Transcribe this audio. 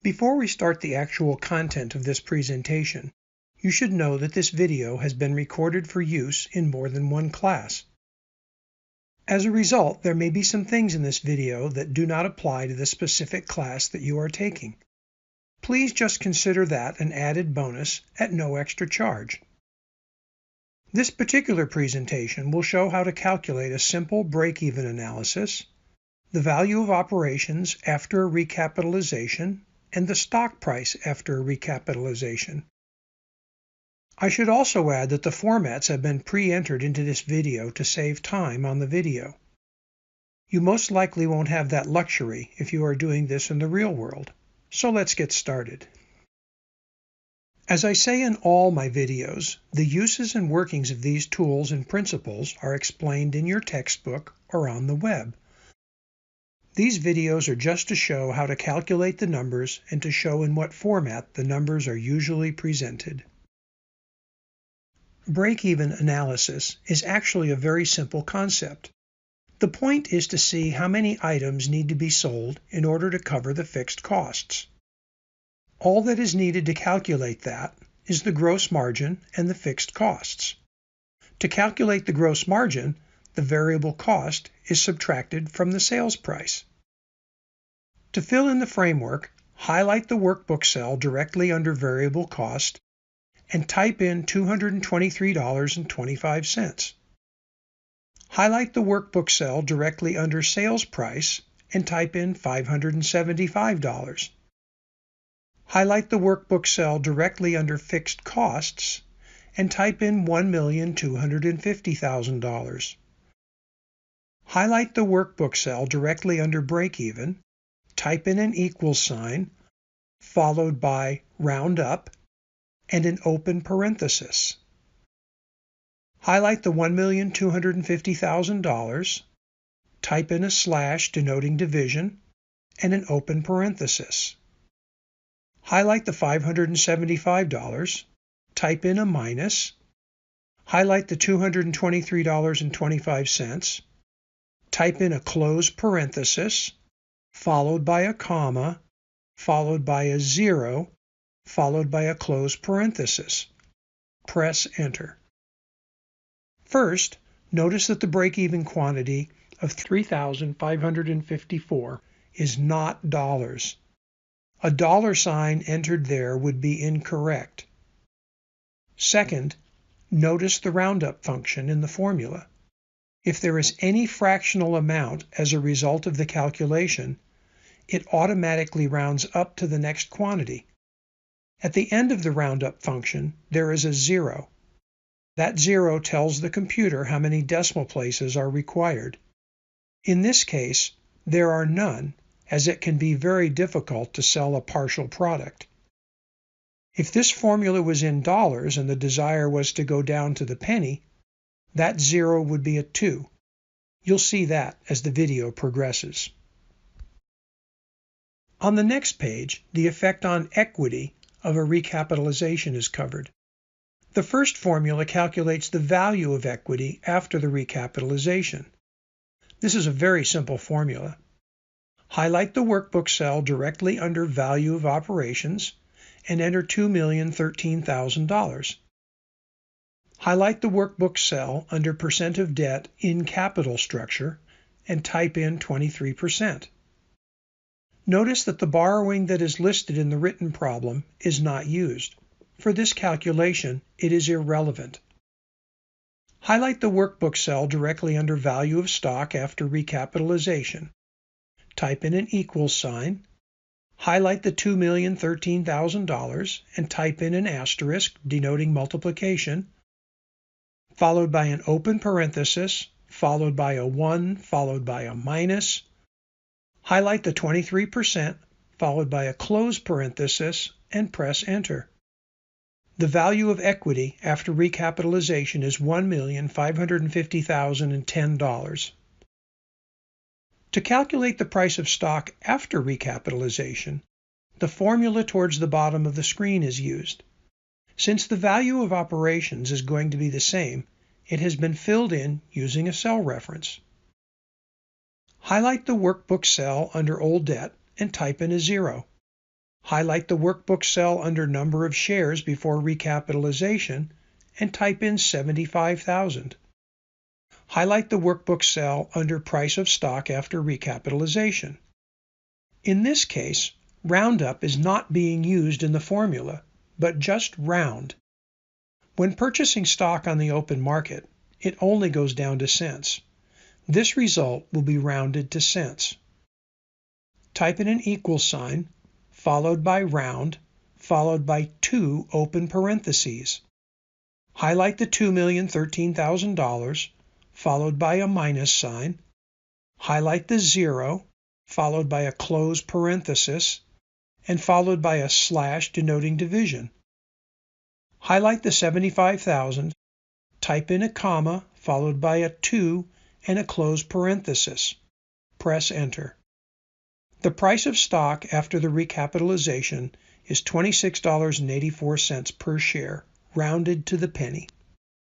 Before we start the actual content of this presentation, you should know that this video has been recorded for use in more than one class. As a result, there may be some things in this video that do not apply to the specific class that you are taking. Please just consider that an added bonus at no extra charge. This particular presentation will show how to calculate a simple break-even analysis, the value of operations after a recapitalization, and the stock price after a recapitalization. I should also add that the formats have been pre-entered into this video to save time on the video. You most likely won't have that luxury if you are doing this in the real world, so let's get started. As I say in all my videos, the uses and workings of these tools and principles are explained in your textbook or on the web. These videos are just to show how to calculate the numbers and to show in what format the numbers are usually presented. Break-even analysis is actually a very simple concept. The point is to see how many items need to be sold in order to cover the fixed costs. All that is needed to calculate that is the gross margin and the fixed costs. To calculate the gross margin, the variable cost is subtracted from the sales price. To fill in the framework, highlight the workbook cell directly under variable cost and type in $223.25. Highlight the workbook cell directly under sales price and type in $575. Highlight the workbook cell directly under fixed costs and type in $1,250,000. Highlight the workbook cell directly under break-even, type in an equal sign, followed by round up, and an open parenthesis. Highlight the $1,250,000, type in a slash denoting division, and an open parenthesis. Highlight the $575, type in a minus, highlight the $223.25, type in a close parenthesis, followed by a comma, followed by a zero, followed by a close parenthesis. Press Enter. First, notice that the break-even quantity of 3,554 is not dollars. A dollar sign entered there would be incorrect. Second, notice the roundup function in the formula. If there is any fractional amount as a result of the calculation, it automatically rounds up to the next quantity. At the end of the roundup function, there is a zero. That zero tells the computer how many decimal places are required. In this case, there are none, as it can be very difficult to sell a partial product. If this formula was in dollars and the desire was to go down to the penny, that zero would be a 2. You'll see that as the video progresses. On the next page, the effect on equity of a recapitalization is covered. The first formula calculates the value of equity after the recapitalization. This is a very simple formula. Highlight the workbook cell directly under Value of Operations and enter $2,013,000. Highlight the workbook cell under Percent of Debt in Capital Structure and type in 23%. Notice that the borrowing that is listed in the written problem is not used. For this calculation, it is irrelevant. Highlight the workbook cell directly under Value of Stock after recapitalization. Type in an equal sign, highlight the $2,013,000 and type in an asterisk denoting multiplication, followed by an open parenthesis, followed by a 1, followed by a minus. Highlight the 23%, followed by a close parenthesis, and press Enter. The value of equity after recapitalization is $1,550,010. To calculate the price of stock after recapitalization, the formula towards the bottom of the screen is used. Since the value of operations is going to be the same, it has been filled in using a cell reference. Highlight the workbook cell under Old Debt and type in a 0. Highlight the workbook cell under number of shares before recapitalization and type in 75,000. Highlight the workbook cell under price of stock after recapitalization. In this case, roundup is not being used in the formula, but just round. When purchasing stock on the open market, it only goes down to cents. This result will be rounded to cents. Type in an equal sign, followed by round, followed by 2 open parentheses. Highlight the $2,013,000, followed by a minus sign. Highlight the 0, followed by a close parenthesis, and followed by a slash denoting division. Highlight the 75,000, type in a comma, followed by a 2 and a close parenthesis. Press Enter. The price of stock after the recapitalization is $26.84 per share, rounded to the penny.